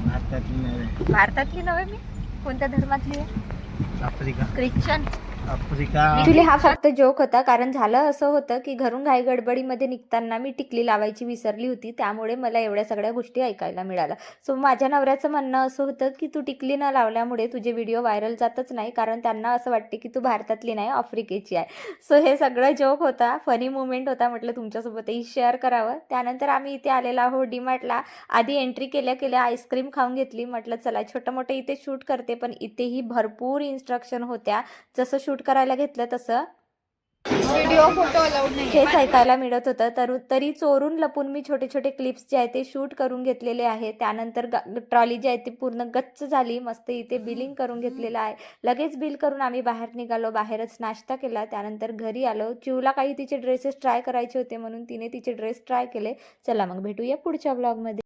भारतातली नव्हे. भारतातली नव्हे मी. कोणत्या धर्मातली आहे? आफ्रिका. ख्रिश्चन. आफ्रिका. ॲक्च्युली हा फक्त जोक होता, कारण झालं असं होतं की घरून घाई गडबडीमध्ये निघताना मी टिकली लावायची विसरली होती, त्यामुळे मला एवढ्या सगळ्या गोष्टी ऐकायला मिळाल्या. सो माझ्या नवऱ्याचं म्हणणं असं होतं की तू टिकली न लावल्यामुळे तुझे व्हिडिओ व्हायरल जातच नाही, कारण त्यांना असं वाटते की तू भारतातली नाही आफ्रिकेची आहे. सो हे सगळं जोक होता, फनी मुमेंट होता, म्हटलं तुमच्यासोबतही शेअर करावं. त्यानंतर आम्ही इथे आलेलो आहोत डीमार्टला. आधी एंट्री केल्या केल्या आईस्क्रीम खाऊन घेतली. म्हटलं चला छोटं मोठं इथे शूट करते, पण इथेही भरपूर इन्स्ट्रक्शन होत्या. जसं शूट करायला घेतलं तसं व्हिडिओ फोटो अलाउड नाही. हेच ऐकायला मिळत होतं. तरी चोरून लपून मी छोटे छोटे क्लिप्स जे आहे ते शूट करून घेतलेले आहे. त्यानंतर ट्रॉली जी आहे ती पूर्ण गच्च झाली. मस्त इथे बिलिंग करून घेतलेलं आहे. लगेच बिल करून आम्ही बाहेर निघालो. बाहेरच नाश्ता केला. त्यानंतर घरी आलो. चिवला काही तिचे ड्रेसेस ट्राय करायचे होते, म्हणून तिने तिचे ड्रेस ट्राय केले. चला मग भेटूया पुढच्या ब्लॉगमध्ये.